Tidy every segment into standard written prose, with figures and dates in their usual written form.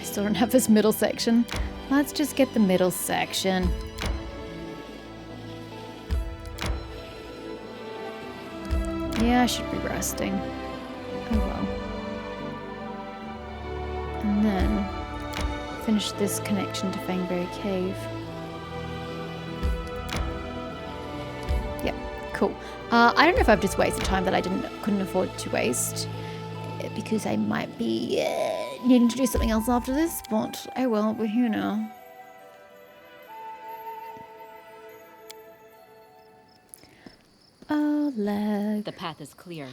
I still don't have this middle section. Let's just get the middle section. Yeah, I should be resting. Oh well. And then finish this connection to Fangberry Cave. Yep, cool. I don't know if I've just wasted time that I couldn't afford to waste, because I might be needing to do something else after this, but oh well, we're here now. Oh, lag. The path is clear.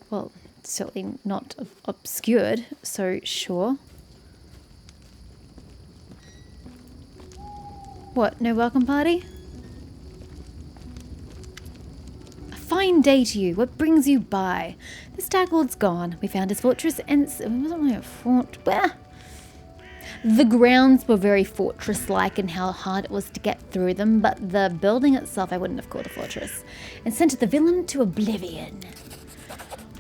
Well, certainly not obscured, so sure. What, no welcome party? A fine day to you. What brings you by? The Stag Lord's gone. We found his fortress and it wasn't really a fort. Bah. The grounds were very fortress-like in how hard it was to get through them, but the building itself I wouldn't have called a fortress. And sent the villain to oblivion.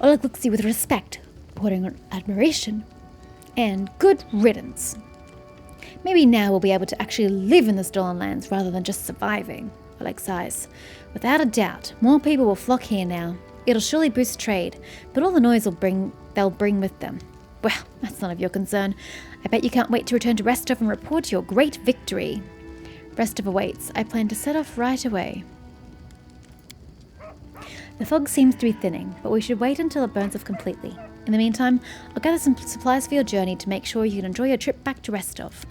Oleg looks at you with respect, bordering on admiration, and good riddance. Maybe now we'll be able to actually live in the stolen lands rather than just surviving. Oleg sighs. Without a doubt, more people will flock here now. It'll surely boost trade, but all the noise they'll bring with them. Well, that's none of your concern. I bet you can't wait to return to Restov and report your great victory. Restov awaits. I plan to set off right away. The fog seems to be thinning, but we should wait until it burns off completely. In the meantime, I'll gather some supplies for your journey to make sure you can enjoy your trip back to Restov.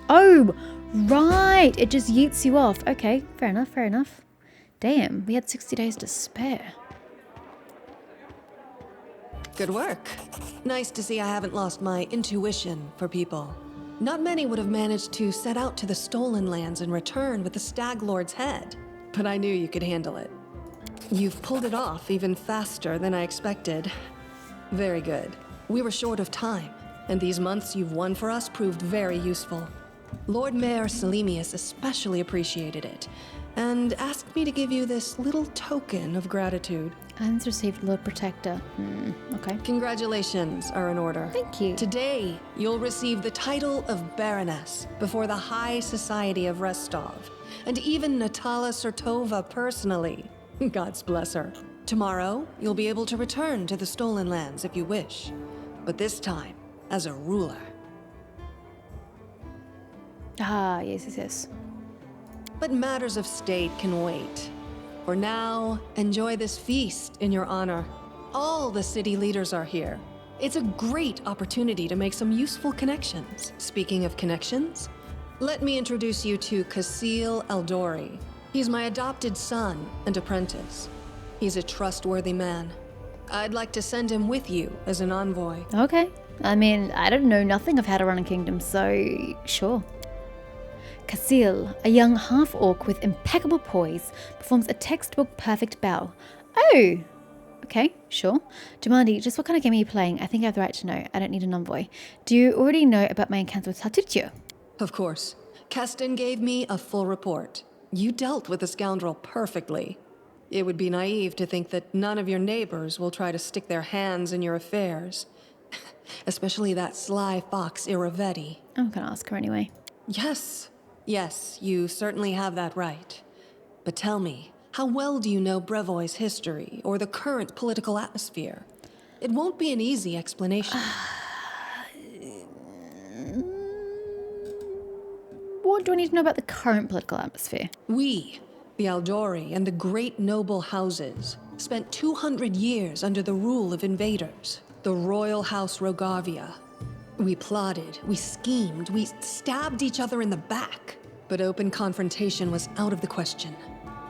Oh, right! It just yeets you off. Okay, fair enough, fair enough. Damn, we had 60 days to spare. Good work. Nice to see I haven't lost my intuition for people. Not many would have managed to set out to the stolen lands and return with the Stag Lord's head, but I knew you could handle it. You've pulled it off even faster than I expected. Very good. We were short of time, and these months you've won for us proved very useful. Lord Mayor Selimius especially appreciated it, and asked me to give you this little token of gratitude. Items received, Lord Protector. Okay. Congratulations are in order. Thank you. Today, you'll receive the title of Baroness before the High Society of Restov, and even Natala Sertova personally. God's bless her. Tomorrow, you'll be able to return to the stolen lands if you wish, but this time as a ruler. Ah, yes, yes, yes. But matters of state can wait. For now, enjoy this feast in your honor. All the city leaders are here. It's a great opportunity to make some useful connections. Speaking of connections, let me introduce you to Kasil Eldori. He's my adopted son and apprentice. He's a trustworthy man. I'd like to send him with you as an envoy. Okay. I mean, I don't know nothing of how to run a kingdom, so sure. Kasil, a young half-orc with impeccable poise, performs a textbook perfect bow. Oh! Okay, sure. Jamandi, just what kind of game are you playing? I think I have the right to know. I don't need an envoy. Do you already know about my encounter with Tartutio? Of course. Keston gave me a full report. You dealt with the scoundrel perfectly. It would be naive to think that none of your neighbors will try to stick their hands in your affairs. Especially that sly fox Iravetti. I'm gonna ask her anyway. Yes, you certainly have that right. But tell me, how well do you know Brevoy's history or the current political atmosphere? It won't be an easy explanation. What do I need to know about the current political atmosphere? We, the Aldori and the great noble houses, spent 200 years under the rule of invaders, the Royal House Rogarvia. We plotted, we schemed, we stabbed each other in the back, but open confrontation was out of the question.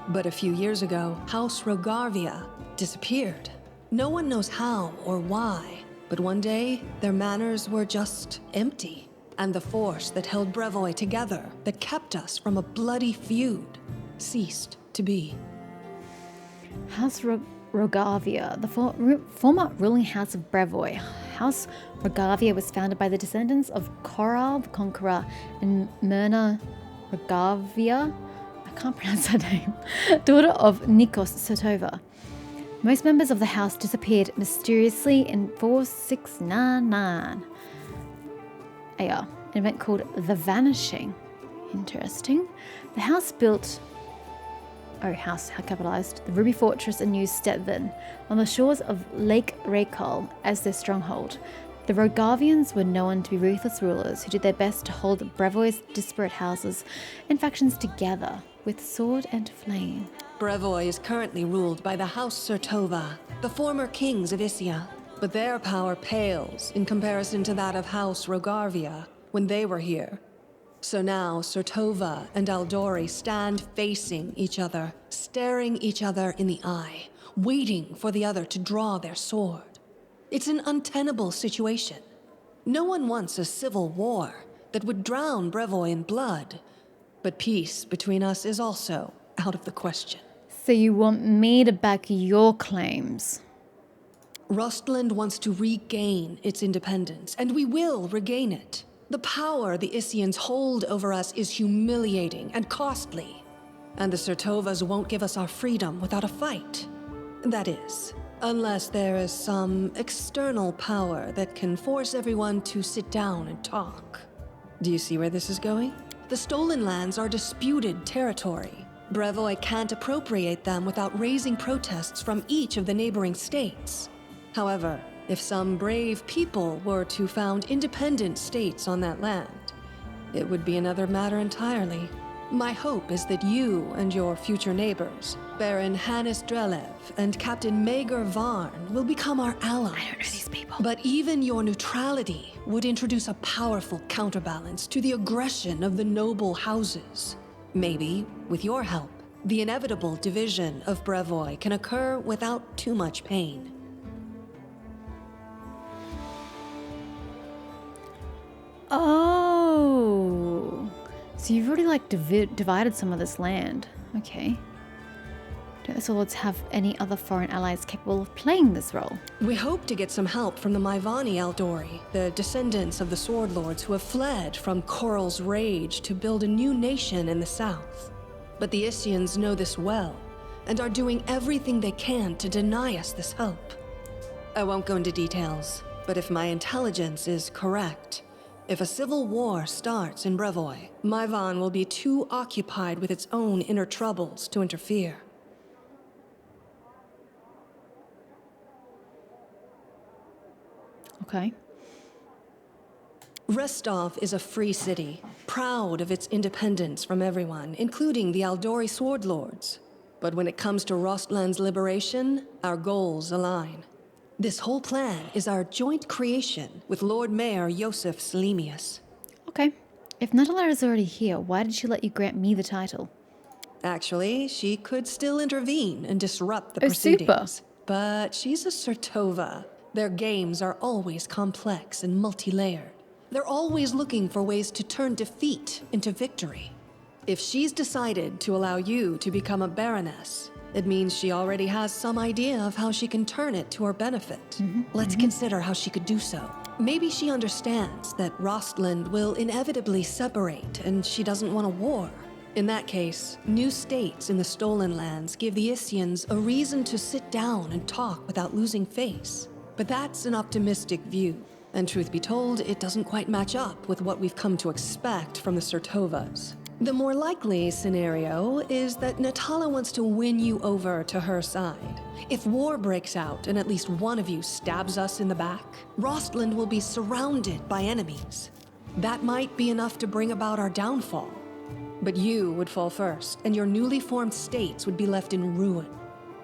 But a few years ago, House Rogarvia disappeared. No one knows how or why, but one day, their manors were just empty. And the force that held Brevoy together, that kept us from a bloody feud, ceased to be. House Rogarvia, the former ruling house of Brevoy. House Rogarvia was founded by the descendants of Koral the Conqueror and Myrna Rogarvia, I can't pronounce her name, daughter of Nikos Sertova. Most members of the house disappeared mysteriously in 4699. an event called The Vanishing. Interesting. The house built... house capitalized. The Ruby Fortress in New Stettin on the shores of Lake Reykjal as their stronghold. The Rogavians were known to be ruthless rulers who did their best to hold Brevoy's disparate houses and factions together with sword and flame. Brevoy is currently ruled by the House Surtova, the former kings of Isia. But their power pales in comparison to that of House Rogarvia when they were here. So now Surtova and Aldori stand facing each other, staring each other in the eye, waiting for the other to draw their sword. It's an untenable situation. No one wants a civil war that would drown Brevoy in blood, but peace between us is also out of the question. So you want me to back your claims? Rostland wants to regain its independence, and we will regain it. The power the Isians hold over us is humiliating and costly, and the Surtovas won't give us our freedom without a fight. That is, unless there is some external power that can force everyone to sit down and talk. Do you see where this is going? The stolen lands are disputed territory. Brevoy can't appropriate them without raising protests from each of the neighboring states. However, if some brave people were to found independent states on that land, it would be another matter entirely. My hope is that you and your future neighbors, Baron Hannes Drelev and Captain Maegor Varn, will become our allies. I don't know these people. But even your neutrality would introduce a powerful counterbalance to the aggression of the noble houses. Maybe, with your help, the inevitable division of Brevoy can occur without too much pain. Oh, so you've already like divided some of this land. Okay. Don't the Swordlords have any other foreign allies capable of playing this role? We hope to get some help from the Maivani Aldori, the descendants of the Swordlords who have fled from Coral's rage to build a new nation in the south. But the Isians know this well, and are doing everything they can to deny us this help. I won't go into details, but if my intelligence is correct, if a civil war starts in Brevoy, Maivan will be too occupied with its own inner troubles to interfere. Okay. Restov is a free city, proud of its independence from everyone, including the Aldori Swordlords. But when it comes to Rostland's liberation, our goals align. This whole plan is our joint creation with Lord Mayor Yosef Selimius. Okay. If Natala is already here, why did she let you grant me the title? Actually, she could still intervene and disrupt the Oh, proceedings. super. But she's a Surtova. Their games are always complex and multi-layered. They're always looking for ways to turn defeat into victory. If she's decided to allow you to become a baroness, it means she already has some idea of how she can turn it to her benefit. Let's consider how she could do so. Maybe she understands that Rostland will inevitably separate and she doesn't want a war. In that case, new states in the stolen lands give the Isians a reason to sit down and talk without losing face. But that's an optimistic view, and truth be told, it doesn't quite match up with what we've come to expect from the Surtovas. The more likely scenario is that Natala wants to win you over to her side. If war breaks out and at least one of you stabs us in the back, Rostland will be surrounded by enemies. That might be enough to bring about our downfall. But you would fall first, and your newly formed states would be left in ruin.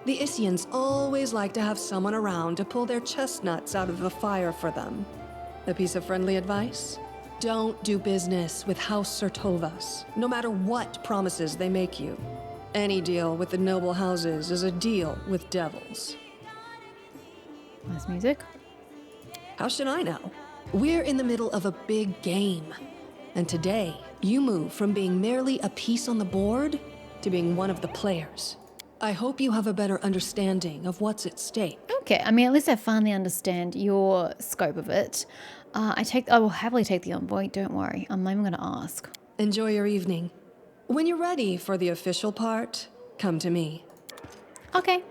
The Isians always like to have someone around to pull their chestnuts out of the fire for them. A piece of friendly advice? Don't do business with House Surtovas, no matter what promises they make you. Any deal with the noble houses is a deal with devils. Nice music. How should I know? We're in the middle of a big game. And today, you move from being merely a piece on the board to being one of the players. I hope you have a better understanding of what's at stake. Okay, I mean, at least I finally understand your scope of it. I will happily take the envoy, don't worry. I'm not even going to ask. Enjoy your evening. When you're ready for the official part, come to me. Okay.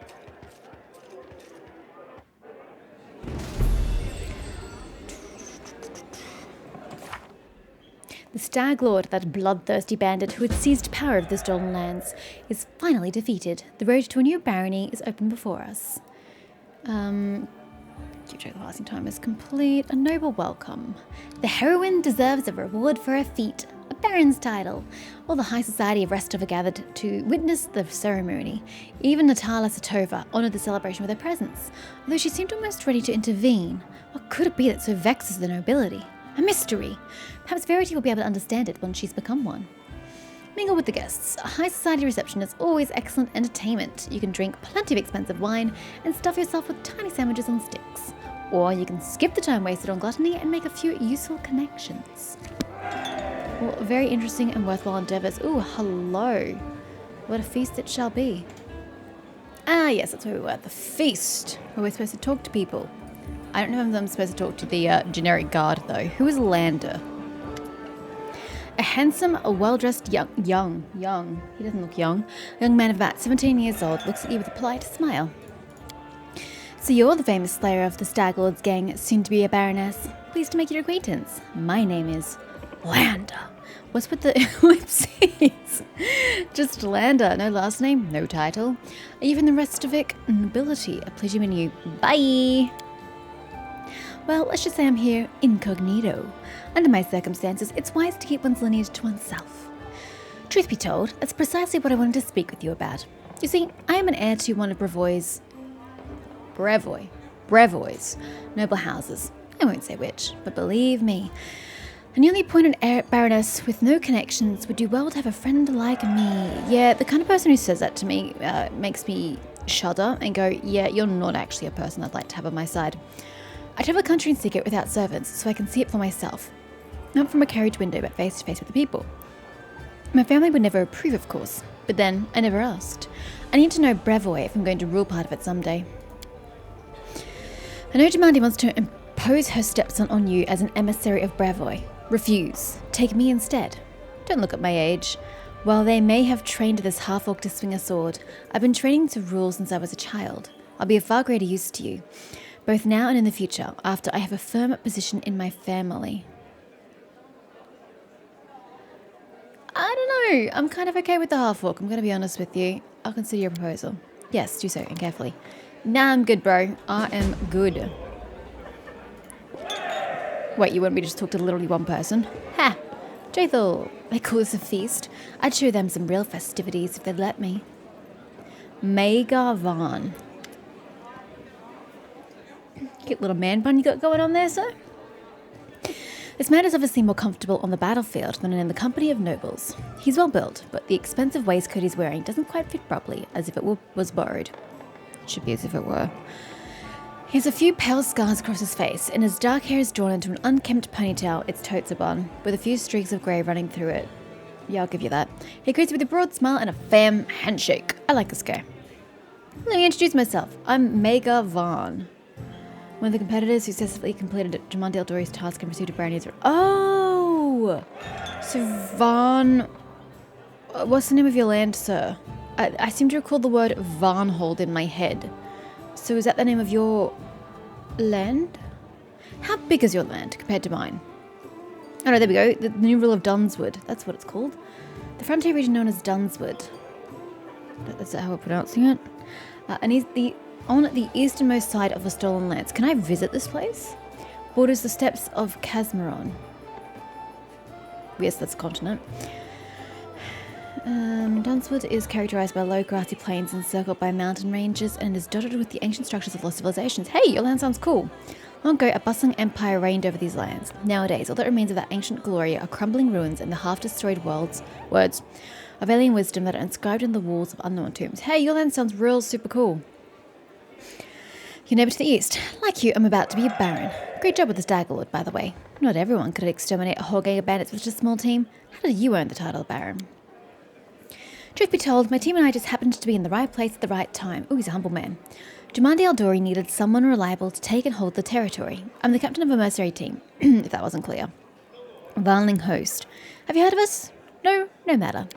The Stag Lord, that bloodthirsty bandit who had seized power of the stolen lands, is finally defeated. The road to a new barony is open before us. Keep track of the passing time is complete. A noble welcome. The heroine deserves a reward for her feat, a baron's title. All the high society of Restov are gathered to witness the ceremony. Even Natala Satova honoured the celebration with her presence, although she seemed almost ready to intervene. What could it be that so vexes the nobility? A mystery. Perhaps Verity will be able to understand it once she's become one. Mingle with the guests. A high society reception is always excellent entertainment. You can drink plenty of expensive wine and stuff yourself with tiny sandwiches on sticks. Or you can skip the time wasted on gluttony and make a few useful connections. Well, very interesting and worthwhile endeavours. Ooh, hello. What a feast it shall be. Ah, yes, that's where we were. The feast. Where we're supposed to talk to people. I don't know if I'm supposed to talk to the generic guard, though. Who is Lander? A handsome, well-dressed young, he doesn't look young, a young man of about 17 years old looks at you with a polite smile. So you're the famous slayer of the Stag Lord's gang, soon to be a baroness. Pleased to make your acquaintance. My name is Lander. What's with the whoopsies? Just Lander, no last name, no title. Are you from the Restovic nobility? A pleasure meeting you. Bye! Well, let's just say I'm here incognito. Under my circumstances, it's wise to keep one's lineage to oneself. Truth be told, that's precisely what I wanted to speak with you about. You see, I am an heir to one of Brevoy's noble houses. I won't say which, but believe me, a newly appointed baroness with no connections would do well to have a friend like me. Yeah, the kind of person who says that to me makes me shudder and go, yeah, you're not actually a person I'd like to have on my side. I travel the country in secret without servants, so I can see it for myself. Not from a carriage window, but face to face with the people. My family would never approve, of course, but then I never asked. I need to know Brevoy if I'm going to rule part of it someday. I know Jamandi wants to impose her stepson on you as an emissary of Brevoy. Refuse. Take me instead. Don't look at my age. While they may have trained this half-orc to swing a sword, I've been training to rule since I was a child. I'll be of far greater use to you, both now and in the future, after I have a firm position in my family. I don't know. I'm kind of okay with the half-orc. I'm going to be honest with you. I'll consider your proposal. Yes, do so, and carefully. Nah, I'm good, bro. I am good. Wait, you want me to just talk to literally one person? Ha! Jathal, they call this a feast. I'd show them some real festivities if they'd let me. Magar Van. Cute little man bun you got going on there, sir? This man is obviously more comfortable on the battlefield than in the company of nobles. He's well built, but the expensive waistcoat he's wearing doesn't quite fit properly, as if it was borrowed. It should be as if it were. He has a few pale scars across his face, and his dark hair is drawn into an unkempt ponytail, it's totes a bun, with a few streaks of grey running through it. Yeah, I'll give you that. He greets with a broad smile and a firm handshake. I like this guy. Let me introduce myself. I'm Magar Van. One of the competitors who successfully completed Jamandi Eldori's task and received a brand new... Oh! So Van... What's the name of your land, sir? I seem to recall the word Varnhold in my head. So is that the name of your... land? How big is your land compared to mine? Oh no, there we go. The new rule of Dunswood. That's what it's called. The frontier region known as Dunswood. That's how we're pronouncing it. And he's on the easternmost side of the stolen lands. Can I visit this place? Borders the steppes of Kazmaron. Yes, that's a continent. Dunswood is characterized by low grassy plains encircled by mountain ranges and is dotted with the ancient structures of lost civilizations. Hey, your land sounds cool. Long ago, a bustling empire reigned over these lands. Nowadays, all that remains of that ancient glory are crumbling ruins and the half-destroyed words of alien wisdom that are inscribed in the walls of unknown tombs. Hey, your land sounds real super cool. Your neighbour to the east. Like you, I'm about to be a baron. Great job with the Stag Lord, by the way. Not everyone could exterminate a whole gang of bandits with just a small team. How did you earn the title of baron? Truth be told, my team and I just happened to be in the right place at the right time. Ooh, he's a humble man. Jamandi Eldori needed someone reliable to take and hold the territory. I'm the captain of a mercenary team, if that wasn't clear. Varnling host. Have you heard of us? No? No matter.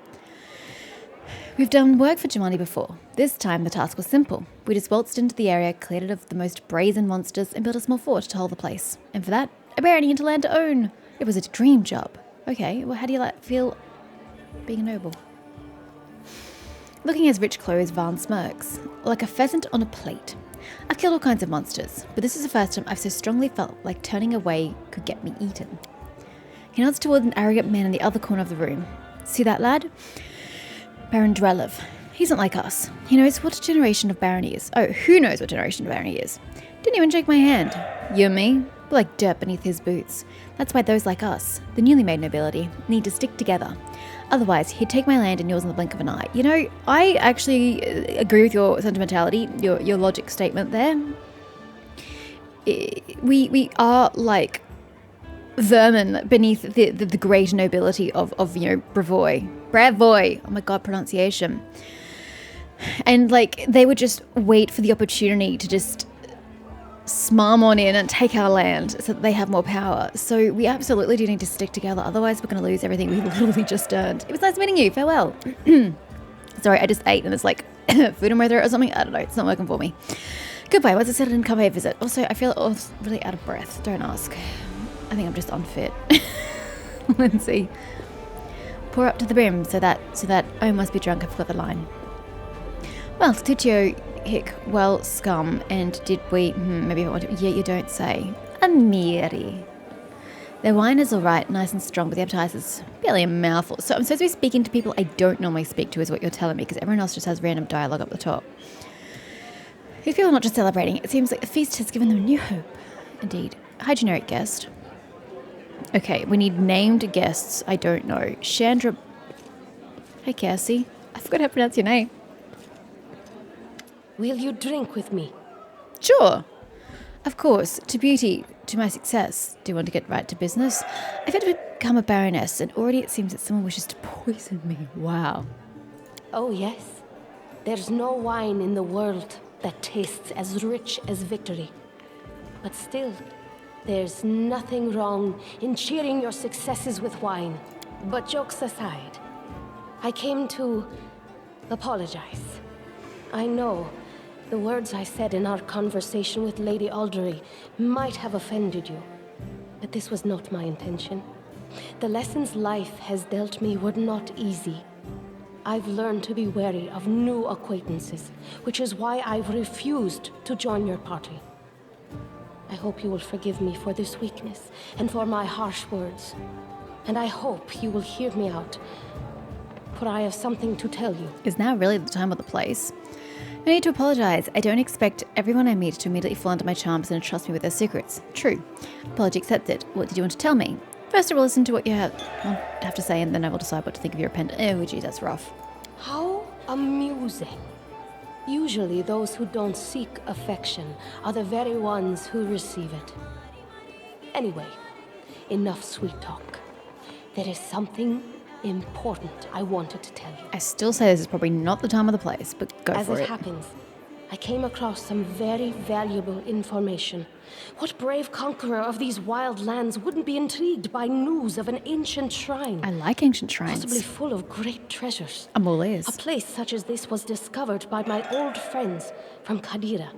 We've done work for Jamandi before. This time the task was simple. We just waltzed into the area, cleared it of the most brazen monsters, and built a small fort to hold the place. And for that, a barony into land to own. It was a dream job. Okay, well, how do you feel being a noble? Looking at his rich clothes, Varn smirks. Like a pheasant on a plate. I've killed all kinds of monsters, but this is the first time I've so strongly felt like turning away could get me eaten. He nods towards an arrogant man in the other corner of the room. See that lad? Baron Drelev. He's not like us. He knows what generation of Baron he is. Oh, who knows what generation of Baron he is? Didn't even shake my hand. You and me? We're like dirt beneath his boots. That's why those like us, the newly made nobility, need to stick together. Otherwise, he'd take my land and yours in the blink of an eye. You know, I actually agree with your sentimentality, your logic statement there. We are like vermin beneath the great nobility of Brevoy. Brevoy! Oh my god, pronunciation. And like, they would just wait for the opportunity to just smarm on in and take our land so that they have more power. So we absolutely do need to stick together, otherwise we're going to lose everything we literally just earned. It was nice meeting you. Farewell. Sorry, I just ate and there's like food in my throat or something. I don't know. It's not working for me. Goodbye. Once I said I didn't come here visit. Also, I feel really out of breath. Don't ask. I think I'm just unfit. Let's see. Pour up to the brim so that I must be drunk. I forgot the line. Well, Titio hick, well, scum, and did we, maybe I want to, yeah, you don't say. Amiri. Their wine is alright, nice and strong, but the appetizer's barely a mouthful. So I'm supposed to be speaking to people I don't normally speak to, is what you're telling me, because everyone else just has random dialogue up the top. These people are not just celebrating, it seems like the feast has given them new hope. Indeed. Hi, generic guest. Okay, we need named guests. I don't know. Chandra. Hey, Cassie. I forgot how to pronounce your name. Will you drink with me? Sure. Of course. To beauty, to my success. Do you want to get right to business? I've had to become a baroness, and already it seems that someone wishes to poison me. Wow. Oh, yes. There's no wine in the world that tastes as rich as victory. But still, there's nothing wrong in cheering your successes with wine. But jokes aside, I came to apologize. I know the words I said in our conversation with Lady Aldery might have offended you, but this was not my intention. The lessons life has dealt me were not easy. I've learned to be wary of new acquaintances, which is why I've refused to join your party. I hope you will forgive me for this weakness and for my harsh words. And I hope you will hear me out, for I have something to tell you. Is now really the time or the place? No need to apologize. I don't expect everyone I meet to immediately fall under my charms and entrust me with their secrets. True. Apology accepted. What did you want to tell me? First I will listen to what you have to say, and then I will decide what to think of your repentance. Oh, gee, that's rough. How amusing. Usually those who don't seek affection are the very ones who receive it. Anyway, enough sweet talk. There is something important I wanted to tell you. I still say this is probably not the time or the place, but go for it. As it happens, I came across some very valuable information. What brave conqueror of these wild lands wouldn't be intrigued by news of an ancient shrine? I like ancient shrines. Possibly full of great treasures. I'm all ears. A place such as this was discovered by my old friends from Kadira.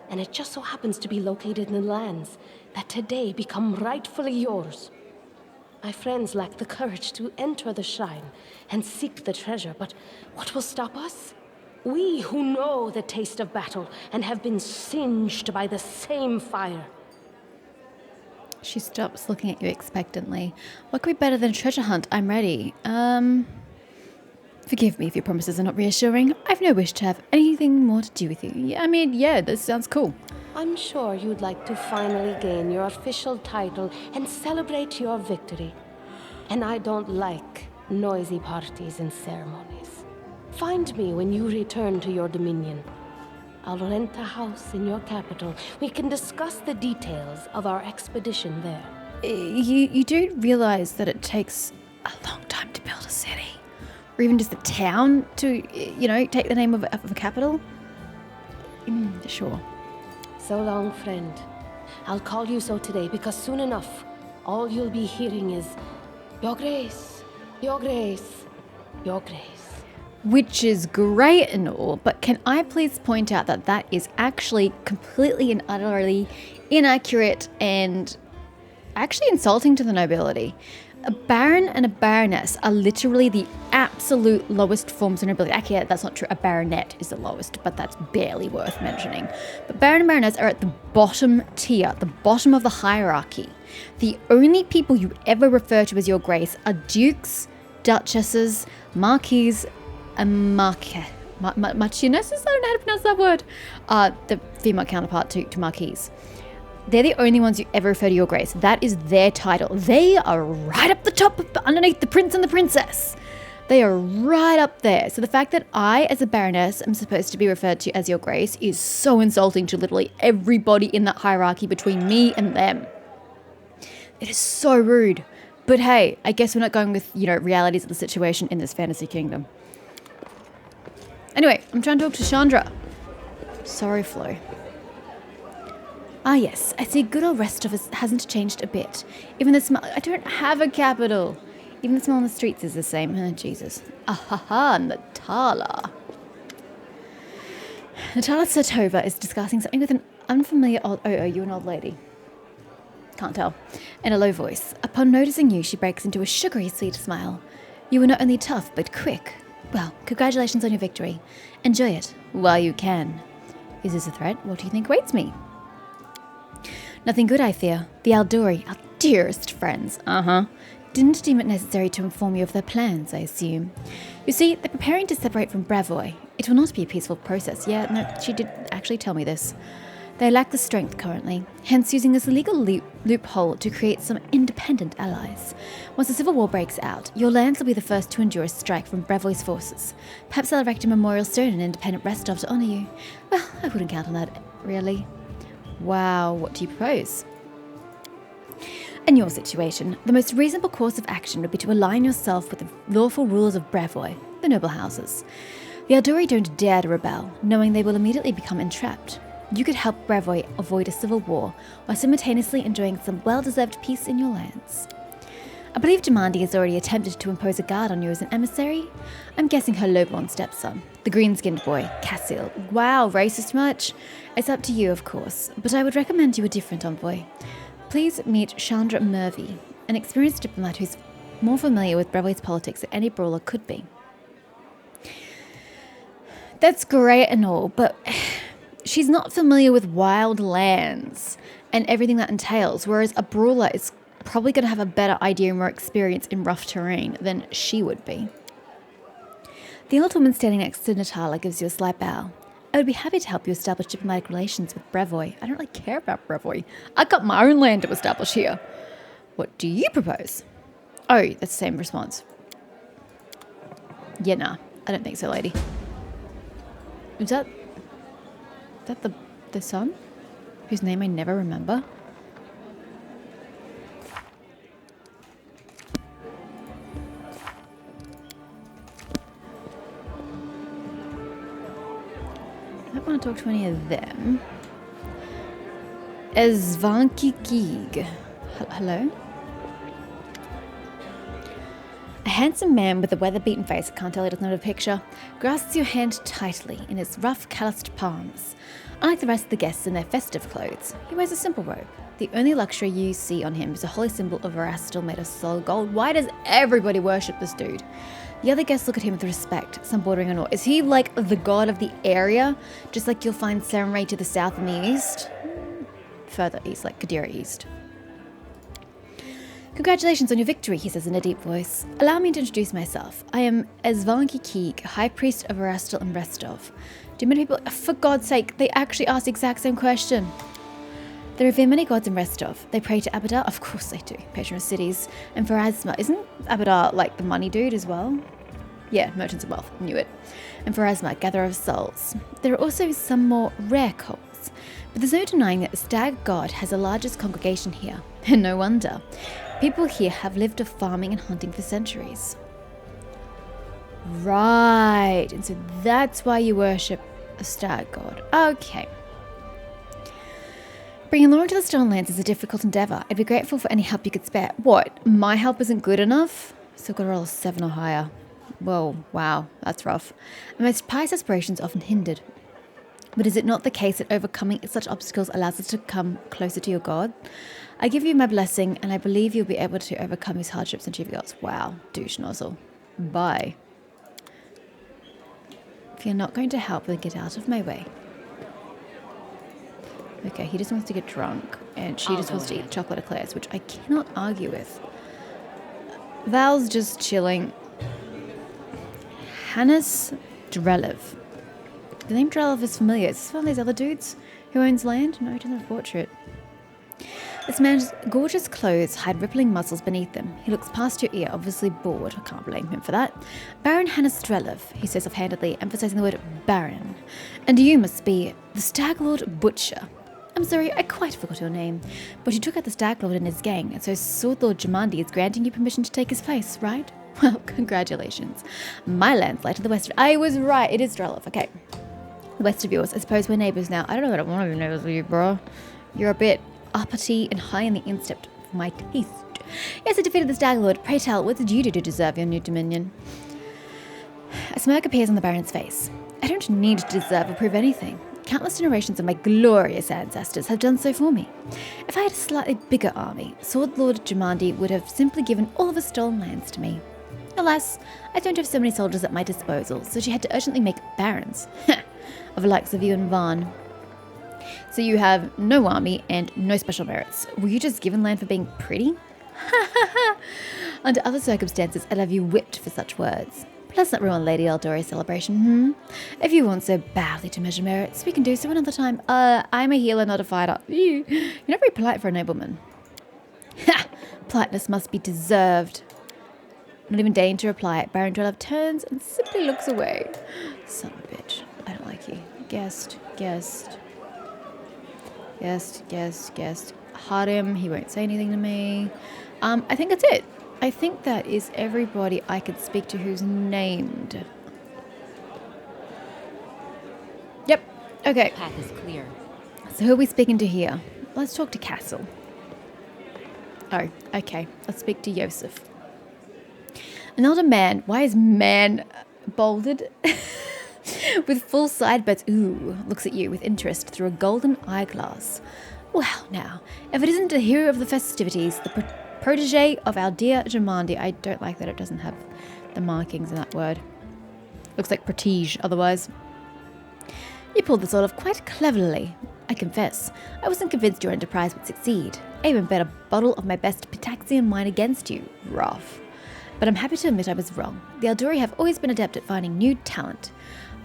And it just so happens to be located in the lands that today become rightfully yours. My friends lack the courage to enter the shrine and seek the treasure, but what will stop us? We who know the taste of battle and have been singed by the same fire. She stops looking at you expectantly. What could be better than a treasure hunt? I'm ready. Forgive me if your promises are not reassuring. I've no wish to have anything more to do with you. Yeah, this sounds cool. I'm sure you'd like to finally gain your official title and celebrate your victory. And I don't like noisy parties and ceremonies. Find me when you return to your dominion. I'll rent a house in your capital. We can discuss the details of our expedition there. You do realize that it takes a long time to build a city? Or even just a town to, take the name of a capital? Sure. So long, friend. I'll call you so today because soon enough, all you'll be hearing is, Your Grace, Your Grace, Your Grace. Which is great and all, but can I please point out that that is actually completely and utterly inaccurate and actually insulting to the nobility. A baron and a baroness are literally the absolute lowest forms of nobility. Actually, that's not true. A baronet is the lowest, but that's barely worth mentioning. But baron and baroness are at the bottom tier, the bottom of the hierarchy. The only people you ever refer to as your grace are dukes, duchesses, marquises, and marquises. Marchionesses? I don't know how to pronounce that word. The female counterpart to marquise. They're the only ones you ever refer to your grace. That is their title. They are right up the top, underneath the prince and the princess. They are right up there. So the fact that I, as a baroness, am supposed to be referred to as your grace is so insulting to literally everybody in that hierarchy between me and them. It is so rude. But hey, I guess we're not going with, realities of the situation in this fantasy kingdom. Anyway, I'm trying to talk to Chandra. Sorry, Flo. Ah, yes, I see good old rest of us hasn't changed a bit. Even the smell... I don't have a capital. Even the smell on the streets is the same. Oh, Jesus. Ahaha, Natala. Natala Satova is discussing something with an unfamiliar old... Oh, you an old lady? Can't tell. In a low voice. Upon noticing you, she breaks into a sugary sweet smile. You were not only tough, but quick. Well, congratulations on your victory. Enjoy it, while you can. Is this a threat? What do you think awaits me? Nothing good, I fear. The Aldori, our dearest friends, didn't deem it necessary to inform you of their plans, I assume. You see, they're preparing to separate from Brevoy. It will not be a peaceful process. Yeah, no, she did actually tell me this. They lack the strength currently, hence using this legal loophole to create some independent allies. Once the civil war breaks out, your lands will be the first to endure a strike from Brevoy's forces. Perhaps they'll erect a memorial stone and independent Restov to honour you. Well, I wouldn't count on that, really. Wow, what do you propose? In your situation, the most reasonable course of action would be to align yourself with the lawful rulers of Brevoy, the noble houses. The Aldori don't dare to rebel, knowing they will immediately become entrapped. You could help Brevoy avoid a civil war, while simultaneously enjoying some well-deserved peace in your lands. I believe Jamandi has already attempted to impose a guard on you as an emissary. I'm guessing her lowborn stepson, the green-skinned boy, Cassil. Wow, racist much? It's up to you, of course, but I would recommend you a different envoy. Please meet Chandra Murphy, an experienced diplomat who's more familiar with Brevoy's politics than any brawler could be. That's great and all, but she's not familiar with wild lands and everything that entails, whereas a brawler is probably going to have a better idea and more experience in rough terrain than she would be. The old woman standing next to Natala gives you a slight bow. I would be happy to help you establish diplomatic relations with Brevoy. I don't really care about Brevoy. I've got my own land to establish here. What do you propose? Oh, that's the same response. Yeah, nah. I don't think so, lady. Is that the son? Whose name I never remember? I don't want to talk to any of them. Ezvanki Gig. Hello? A handsome man with a weather-beaten face, I can't tell he doesn't have a picture, grasps your hand tightly in his rough, calloused palms. Unlike the rest of the guests in their festive clothes, he wears a simple robe. The only luxury you see on him is a holy symbol of Erastil made of solid gold. Why does everybody worship this dude? The other guests look at him with respect, some bordering on awe. Is he like the god of the area? Just like you'll find Samurai to the south and the east? Further east, like Kadira East. Congratulations on your victory, he says in a deep voice. Allow me to introduce myself. I am Ezvanki Keeg, High Priest of Erastil and Restov. Do many people... For God's sake, they actually asked the exact same question. They revere many gods in Restov. They pray to Abadar. Of course they do. Patron of cities. And Farazma. Isn't Abadar like the money dude as well? Yeah, merchants of wealth. Knew it. And Farazma, gatherer of souls. There are also some more rare cults. But there's no denying that the stag god has the largest congregation here. And no wonder. People here have lived off farming and hunting for centuries. Right. And so that's why you worship a stag god. Okay. Bringing Lauren to the Stone Lands is a difficult endeavour. I'd be grateful for any help you could spare. What? My help isn't good enough? Still got to roll a 7 or higher. Whoa, wow, that's rough. My most pious aspirations often hindered. But is it not the case that overcoming such obstacles allows us to come closer to your God? I give you my blessing, and I believe you'll be able to overcome these hardships and achieve your goals. Wow, douche nozzle. Bye. If you're not going to help, then get out of my way. Okay, he just wants to get drunk, and she just wants to eat chocolate eclairs, which I cannot argue with. Val's just chilling. Hannes Drelev. The name Drelev is familiar. Is this one of these other dudes who owns land? No, he doesn't have a portrait. This man's gorgeous clothes hide rippling muscles beneath them. He looks past your ear, obviously bored. I can't blame him for that. Baron Hannes Drelev, he says offhandedly, emphasizing the word Baron. And you must be the Stag Lord Butcher. I'm sorry, I quite forgot your name. But you took out the Stag Lord and his gang, and so Sword Lord Jamandi is granting you permission to take his place, right? Well, congratulations. My lands lie to the west. I was right, it is Drelev, okay. The west of yours. I suppose we're neighbours now. I don't know that I want to be neighbours with you, bro. You're a bit uppity and high in the instep for my taste. Yes, I defeated the Stag Lord. Pray tell, what did you do to deserve your new dominion? A smirk appears on the Baron's face. I don't need to deserve or prove anything. Countless generations of my glorious ancestors have done so for me. If I had a slightly bigger army, Sword Lord Jamandi would have simply given all of his stolen lands to me. Alas, I don't have so many soldiers at my disposal, so she had to urgently make barons. Of the likes of you and Vaughn. So you have no army and no special merits. Were you just given land for being pretty? Under other circumstances, I'd have you whipped for such words. But let's not ruin Lady Eldori's celebration, If you want so badly to measure merits, we can do so another time. I'm a healer, not a fighter. You're not very polite for a nobleman. Ha! Politeness must be deserved. Not even deigning to reply, Baron Drelev turns and simply looks away. Son of a bitch. I don't like you. Guest. Heart him. He won't say anything to me. I think that's it. I think that is everybody I could speak to who's named. Yep. Okay. Path is clear. So who are we speaking to here? Let's talk to Castle. Oh, okay. Let's speak to Yosef. An older man. Why is man bolded? With full sideburns, looks at you with interest through a golden eyeglass. Well, now, if it isn't the hero of the festivities, the protege of our dear Jamandi. I don't like that it doesn't have the markings in that word. Looks like prestige, otherwise. You pulled this off quite cleverly, I confess. I wasn't convinced your enterprise would succeed. I even bet a bottle of my best Pitaxian wine against you. Rough. But I'm happy to admit I was wrong. The Eldori have always been adept at finding new talent.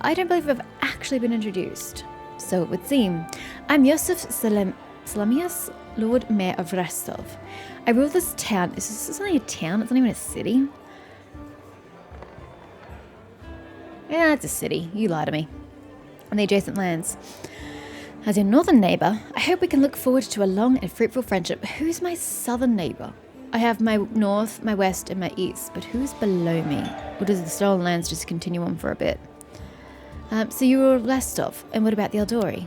I don't believe I've actually been introduced. So it would seem. I'm Yosef Salamias, Lord Mayor of Rostov. I rule this town. Is this only a town? It's not even a city. Yeah, it's a city. You lie to me. And the adjacent lands. As your northern neighbour, I hope we can look forward to a long and fruitful friendship. Who's my southern neighbour? I have my north, my west, and my east, but who's below me? Or does the stolen lands just continue on for a bit? So you were Rostov, and what about the Eldori?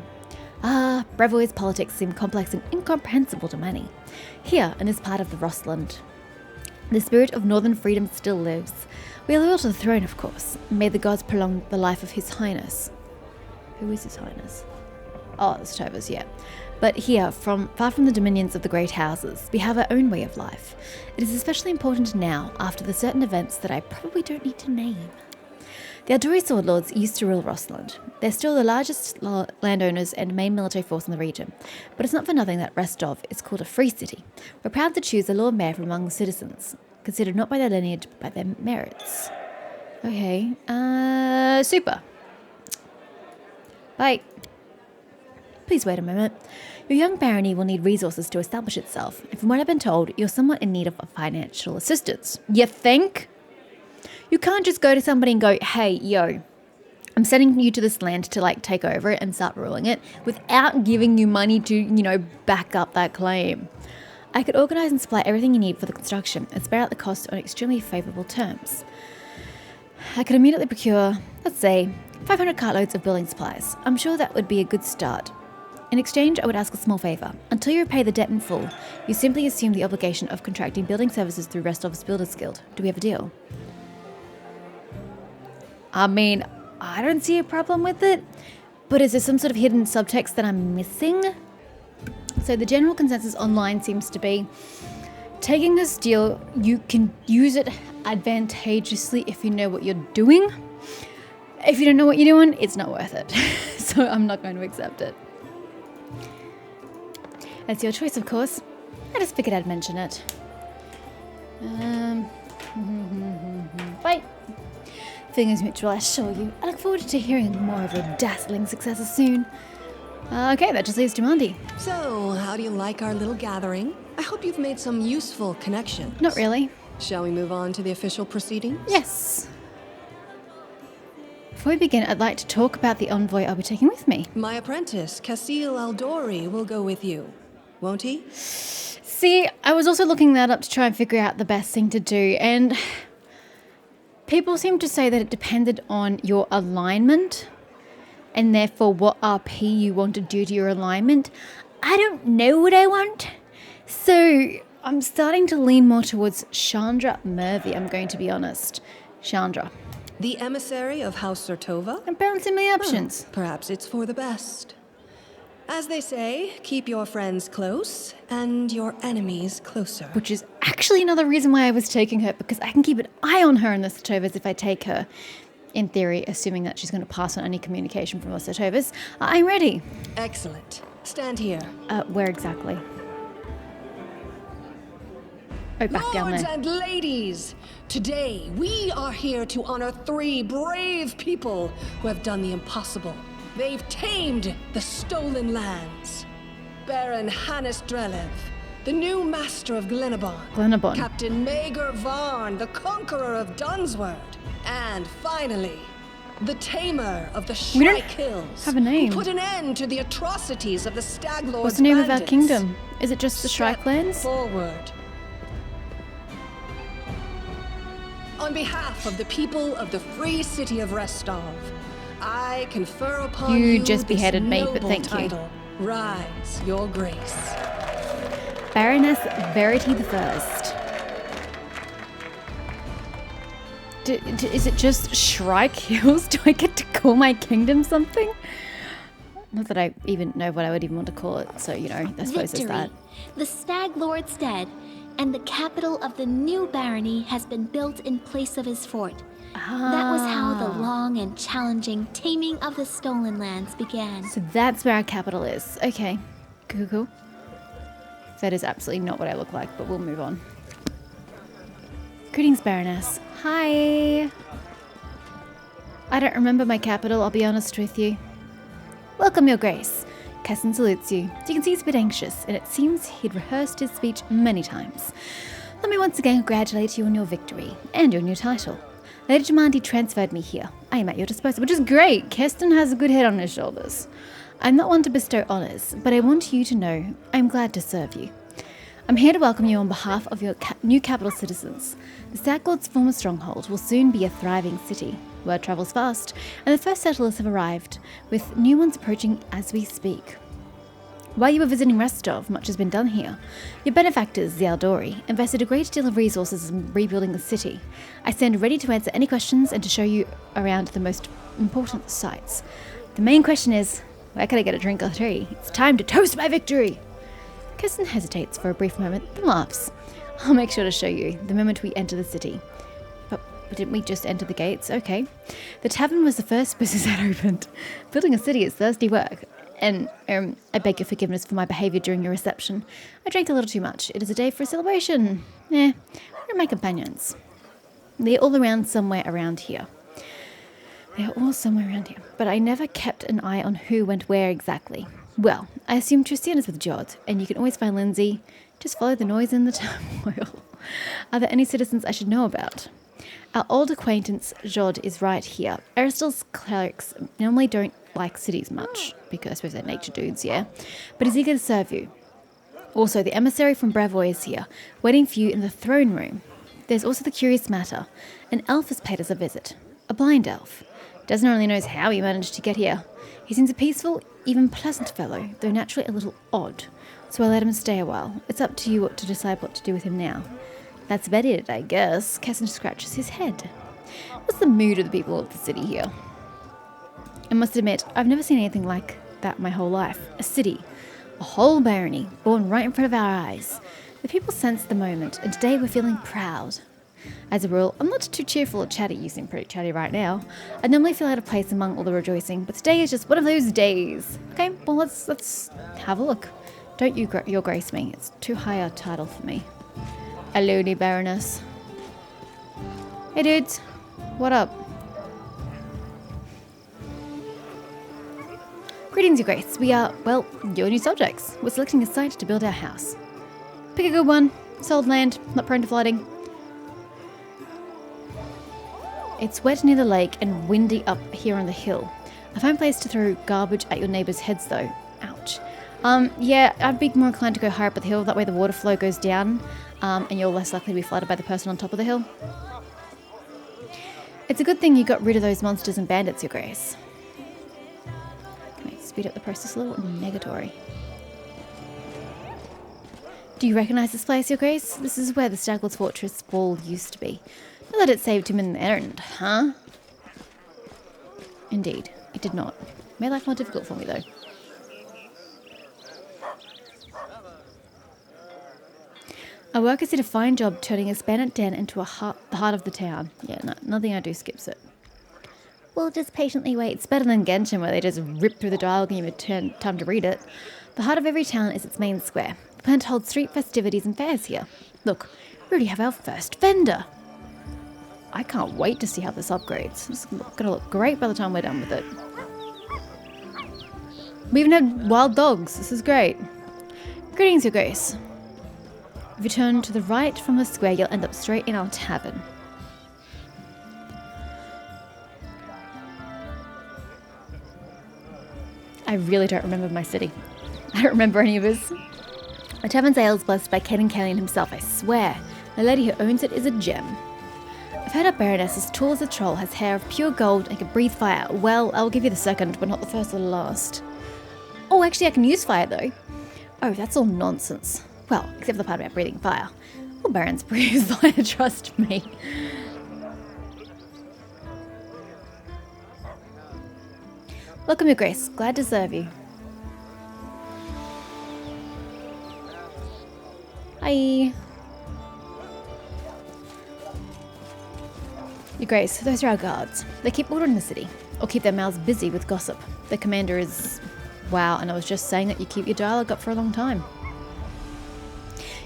Brevoy's politics seem complex and incomprehensible to many. Here, in this part of the Rostland, the spirit of northern freedom still lives. We are loyal to the throne, of course. May the gods prolong the life of His Highness. Who is His Highness? Oh, it's Tovas, yeah. But here, far from the dominions of the great houses, we have our own way of life. It is especially important now, after the certain events that I probably don't need to name. The Eldori sword lords used to rule Rostland. They're still the largest landowners and main military force in the region, but it's not for nothing that Rostov is called a free city. We're proud to choose a Lord Mayor from among the citizens, considered not by their lineage, but by their merits. Okay, super. Bye. Please wait a moment. Your young barony will need resources to establish itself, and from what I've been told, you're somewhat in need of financial assistance. You think? You can't just go to somebody and go, hey, yo, I'm sending you to this land to take over it and start ruling it without giving you money to, back up that claim. I could organise and supply everything you need for the construction and spare out the cost on extremely favourable terms. I could immediately procure, let's say, 500 cartloads of building supplies. I'm sure that would be a good start. In exchange, I would ask a small favour. Until you repay the debt in full, you simply assume the obligation of contracting building services through Rostov's Builders Guild. Do we have a deal? I mean, I don't see a problem with it. But is there some sort of hidden subtext that I'm missing? So the general consensus online seems to be taking this deal, you can use it advantageously if you know what you're doing. If you don't know what you're doing, it's not worth it. So I'm not going to accept it. That's your choice, of course. I just figured I'd mention it. Bye. Fingers mutual, I assure you. I look forward to hearing more of your dazzling successes soon. Okay, that just leaves Jumanji. So, how do you like our little gathering? I hope you've made some useful connections. Not really. Shall we move on to the official proceedings? Yes. Before we begin, I'd like to talk about the envoy I'll be taking with me. My apprentice, Casil Aldori, will go with you, won't he? See, I was also looking that up to try and figure out the best thing to do, and people seem to say that it depended on your alignment, and therefore what RP you want to do to your alignment. I don't know what I want, so I'm starting to lean more towards Chandra Murphy, I'm going to be honest. Chandra. The emissary of House Sertova? I'm balancing my options. Perhaps it's for the best. As they say, keep your friends close and your enemies closer. Which is actually another reason why I was taking her, because I can keep an eye on her in the Sertovas if I take her. In theory, assuming that she's going to pass on any communication from the Sertovas. I'm ready. Excellent. Stand here. Where exactly? Oh, back down Lords there. and ladies, today we are here to honor 3 brave people who have done the impossible. They've tamed the stolen lands. Baron Hannes Drelev, the new master of Glenabon. Captain Mager Varn, the conqueror of Dunsword. And finally, the tamer of the Shrike Hills. Have a name. Who put an end to the atrocities of the Stag Lord's What's the name of our bandits. kingdom? Is it just the Step Shrike Lands? Forward. On behalf of the people of the free city of Restov, I confer upon you You just this beheaded me, but noble thank you. title. Rise, your grace. Baroness Verity the First. Is it just Shrike Hills? Do I get to call my kingdom something? Not that I even know what I would even want to call it, so, you know, I suppose there's that. The Stag Lord's dead, and the capital of the new barony has been built in place of his fort. That was how the long and challenging taming of the stolen lands began. So that's where our capital is. Okay, cool. That is absolutely not what I look like, but we'll move on. Greetings, Baroness. Hi. I don't remember my capital, I'll be honest with you. Welcome, Your Grace. Kessin salutes you. You can see he's a bit anxious, and it seems he'd rehearsed his speech many times. Let me once again congratulate you on your victory, and your new title. Lady Jumanji transferred me here. I am at your disposal, which is great. Keston has a good head on his shoulders. I'm not one to bestow honours, but I want you to know I'm glad to serve you. I'm here to welcome you on behalf of your new capital citizens. The Stag Lord's former stronghold will soon be a thriving city. Word travels fast, and the first settlers have arrived, with new ones approaching as we speak. While you were visiting Rostov, much has been done here. Your benefactors, the Aldori, invested a great deal of resources in rebuilding the city. I stand ready to answer any questions and to show you around the most important sites. The main question is, where can I get a drink or tea? It's time to toast my victory! Kirsten hesitates for a brief moment, then laughs. I'll make sure to show you the moment we enter the city. But didn't we just enter the gates? Okay. The tavern was the first business that opened. Building a city is thirsty work. And I beg your forgiveness for my behaviour during your reception. I drank a little too much. It is a day for a celebration. Where are my companions? They're all around somewhere around here. But I never kept an eye on who went where exactly. Well, I assume Tristan is with Jod, and you can always find Lindsay. Just follow the noise in the turmoil. Are there any citizens I should know about? Our old acquaintance Jod is right here. Aristotel's clerics normally don't like cities much, because I suppose they're nature dudes, yeah? But he's eager to serve you. Also, the emissary from Brevoy is here, waiting for you in the throne room. There's also the curious matter. An elf has paid us a visit. A blind elf. Doesn't really know how he managed to get here. He seems a peaceful, even pleasant fellow, though naturally a little odd. So I let him stay a while. It's up to you to decide what to do with him now. That's about it, I guess. Kessin scratches his head. What's the mood of the people of the city here? I must admit, I've never seen anything like that my whole life. A city, a whole barony, born right in front of our eyes. The people sense the moment, and today we're feeling proud. As a rule, I'm not too cheerful or chatty. You seem pretty chatty right now. I normally feel out of place among all the rejoicing, but today is just one of those days. Okay, well, let's have a look. Don't you your grace me. It's too high a title for me. Aloni Baroness. Hey, dudes. What up? Greetings, your grace. We are, well, your new subjects. We're selecting a site to build our house. Pick a good one. Sold land, not prone to flooding. It's wet near the lake and windy up here on the hill. A fine place to throw garbage at your neighbours' heads, though. Ouch. Yeah, I'd be more inclined to go higher up the hill. That way the water flow goes down, and you're less likely to be flooded by the person on top of the hill. It's a good thing you got rid of those monsters and bandits, your grace. Can I speed up the process a little? Negatory. Do you recognise this place, your grace? This is where the Staggled's Fortress wall used to be. Not that it saved him in the end, huh? Indeed, it did not. Made life more difficult for me, though. Our workers did a fine job turning a bandit den into the heart of the town. Yeah, no, nothing I do skips it. We'll just patiently wait. It's better than Genshin, where they just rip through the dialogue and you have time to read it. The heart of every town is its main square. We plan to hold street festivities and fairs here. Look, we already have our first vendor. I can't wait to see how this upgrades. It's going to look great by the time we're done with it. We even have wild dogs. This is great. Greetings, your grace. If you turn to the right from the square, you'll end up straight in our tavern. I really don't remember my city. I don't remember any of this. The tavern's ale is blessed by Ken and Kellyan himself, I swear. The lady who owns it is a gem. I've heard our Baroness, as tall as a troll, has hair of pure gold and can breathe fire. Well, I'll give you the second, but not the first or the last. Oh, actually I can use fire though. Oh, that's all nonsense. Well, except for the part about breathing fire. All barons breathe fire, trust me. Welcome, your grace. Glad to serve you. Hi. Your grace, those are our guards. They keep order in the city, or keep their mouths busy with gossip. Their commander is... Wow, and I was just saying that you keep your dialogue up for a long time.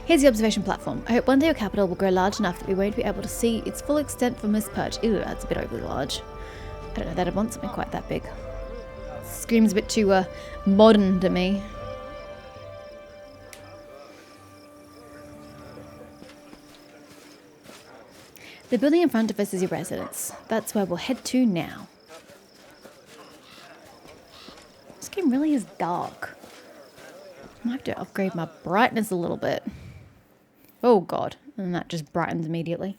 Here's the observation platform. I hope one day your capital will grow large enough that we won't be able to see its full extent from this perch. Ew, that's a bit overly large. I don't know that I'd want something quite that big. Screams a bit too modern to me. The building in front of us is your residence. That's where we'll head to now. This game really is dark. I might have to upgrade my brightness a little bit. Oh god, and that just brightens immediately.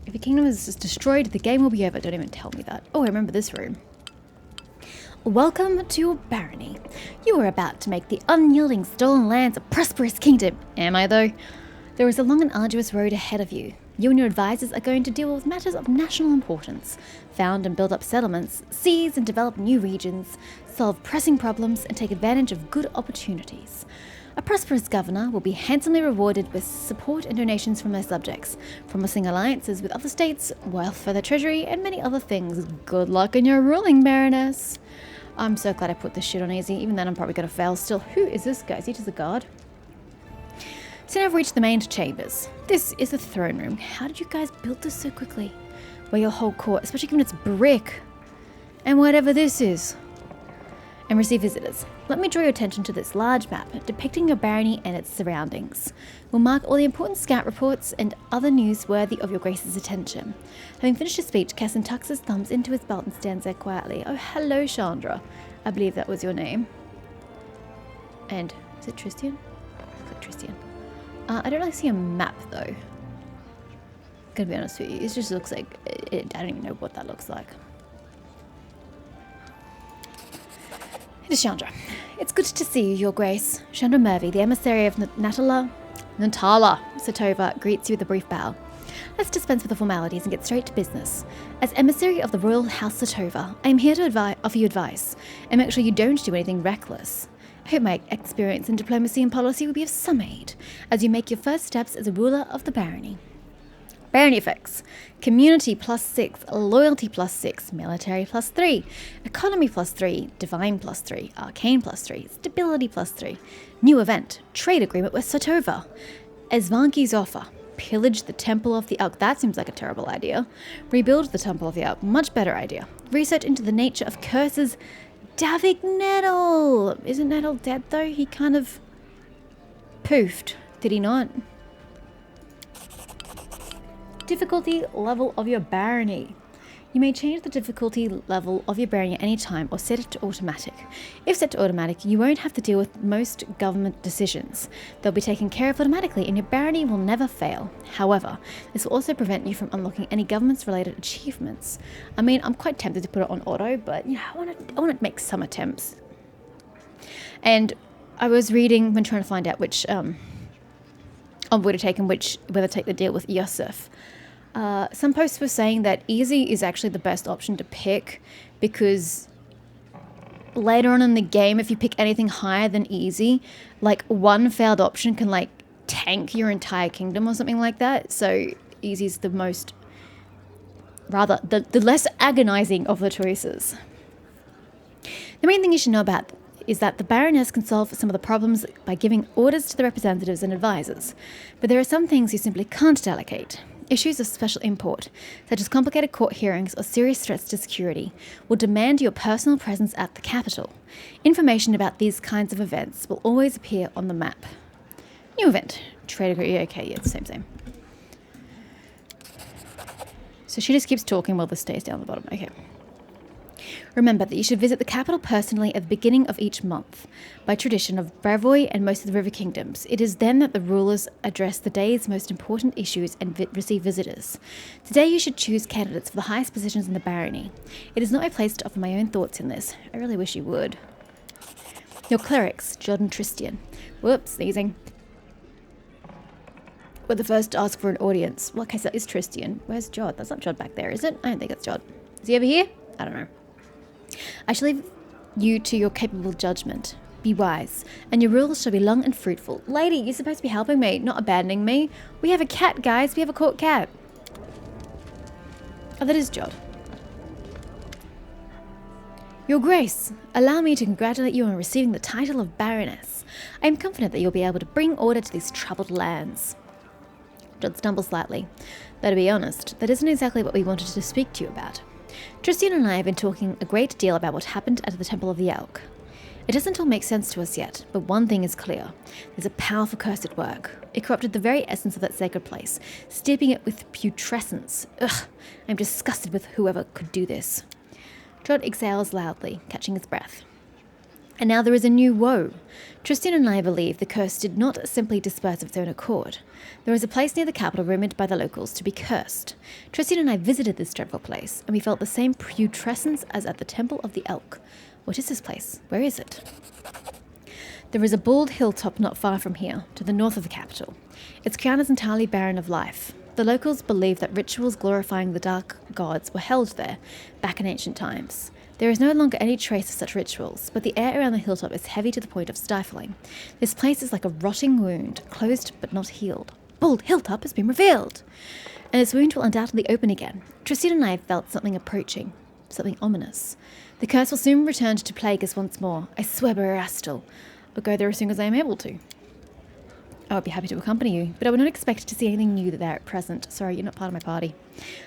If your kingdom is destroyed, the game will be over. Don't even tell me that. Oh, I remember this room. Welcome to your barony. You are about to make the unyielding stolen lands a prosperous kingdom. Am I though? There is a long and arduous road ahead of you. You and your advisors are going to deal with matters of national importance, found and build up settlements, seize and develop new regions, solve pressing problems, and take advantage of good opportunities. A prosperous governor will be handsomely rewarded with support and donations from their subjects, promising alliances with other states, wealth for their treasury, and many other things. Good luck in your ruling, Baroness. I'm so glad I put this shit on easy, even then I'm probably going to fail still. Who is this guy? Is he just a guard? So now I've reached the main chambers. This is the throne room. How did you guys build this so quickly? Well, your whole court, especially given it's brick. And whatever this is. And receive visitors. Let me draw your attention to this large map depicting your barony and its surroundings. We'll mark all the important scout reports and other news worthy of your grace's attention. Having finished his speech, Kessin tucks his thumbs into his belt and stands there quietly. Oh, hello, Chandra. I believe that was your name. And is it Tristian? Click Tristian. I don't really see a map though. Gonna be honest with you, it just looks like I don't even know what that looks like. It is Chandra. It's good to see you, your grace. Chandra Murphy, the emissary of Natala Satova, greets you with a brief bow. Let's dispense with the formalities and get straight to business. As emissary of the Royal House Satova, I am here to offer you advice and make sure you don't do anything reckless. I hope my experience in diplomacy and policy will be of some aid as you make your first steps as a ruler of the barony. Barony effects: community +6, loyalty +6, military +3, economy +3, divine +3, arcane +3, stability +3. New event: trade agreement with Satova. Esvanki's offer: pillage the Temple of the Elk. That seems like a terrible idea. Rebuild the Temple of the Elk. Much better idea. Research into the nature of curses. Davik Nettle! Isn't Nettle dead though? He kind of poofed, did he not? Difficulty level of your barony. You may change the difficulty level of your barony at any time or set it to automatic. If set to automatic, you won't have to deal with most government decisions. They'll be taken care of automatically and your barony will never fail. However, this will also prevent you from unlocking any government-related achievements. I mean, I'm quite tempted to put it on auto, but you know, I want to make some attempts. And I was reading when trying to find out which envoy to take and whether to take the deal with Yusuf. Some posts were saying that easy is actually the best option to pick because later on in the game, if you pick anything higher than easy, like one failed option can like tank your entire kingdom or something like that. So easy is the most, rather, the less agonizing of the choices. The main thing you should know about is that the Baroness can solve some of the problems by giving orders to the representatives and advisors, but there are some things you simply can't delegate. Issues of special import, such as complicated court hearings or serious threats to security, will demand your personal presence at the capital. Information about these kinds of events will always appear on the map. New event. Trade agreement. Okay, yeah, same. So she just keeps talking while this stays down the bottom. Okay. Remember that you should visit the capital personally at the beginning of each month. By tradition of Brevoy and most of the river kingdoms, it is then that the rulers address the day's most important issues and receive visitors. Today you should choose candidates for the highest positions in the barony. It is not my place to offer my own thoughts in this. I really wish you would. Your clerics, Jod and Tristian. Whoops, sneezing. Were the first to ask for an audience. Well, okay, so that is Tristian. Where's Jod? That's not Jod back there, is it? I don't think it's Jod. Is he over here? I don't know. I shall leave you to your capable judgment. Be wise, and your rules shall be long and fruitful. Lady, you're supposed to be helping me, not abandoning me. We have a cat, guys. We have a court cat. Oh, that is Jod. Your Grace, allow me to congratulate you on receiving the title of Baroness. I am confident that you'll be able to bring order to these troubled lands. Jod stumbles slightly. Though to be honest, that isn't exactly what we wanted to speak to you about. Tristian and I have been talking a great deal about what happened at the Temple of the Elk. It doesn't all make sense to us yet, but one thing is clear. There's a powerful curse at work. It corrupted the very essence of that sacred place, steeping it with putrescence. Ugh, I'm disgusted with whoever could do this. Jod exhales loudly, catching his breath. And now there is a new woe. Tristian and I believe the curse did not simply disperse of its own accord. There is a place near the capital rumoured by the locals to be cursed. Tristian and I visited this dreadful place, and we felt the same putrescence as at the Temple of the Elk. What is this place? Where is it? There is a bald hilltop not far from here, to the north of the capital. Its crown is entirely barren of life. The locals believe that rituals glorifying the dark gods were held there, back in ancient times. There is no longer any trace of such rituals, but the air around the hilltop is heavy to the point of stifling. This place is like a rotting wound, closed but not healed. Bald Hilltop has been revealed! And this wound will undoubtedly open again. Tristian and I have felt something approaching, something ominous. The curse will soon return to plague us once more. I swear by Erastil. I'll go there as soon as I am able to. I would be happy to accompany you, but I would not expect to see anything new there at present. Sorry, you're not part of my party.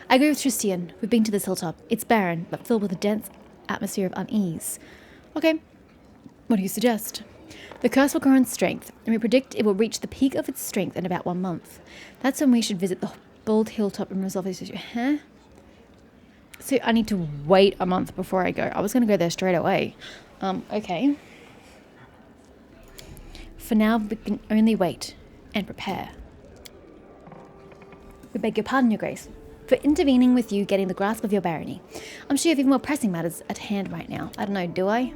I agree with Tristian. We've been to this hilltop. It's barren, but filled with a dense atmosphere of unease. Okay, what do you suggest? The curse will grow in strength, and we predict it will reach the peak of its strength in about 1 month. That's when we should visit the bald hilltop and resolve this issue. Huh? So I need to wait a month before I go. I was going to go there straight away. Okay. For now, we can only wait and prepare. We beg your pardon, Your Grace, for intervening with you getting the grasp of your barony. I'm sure you have even more pressing matters at hand right now. I don't know, do I?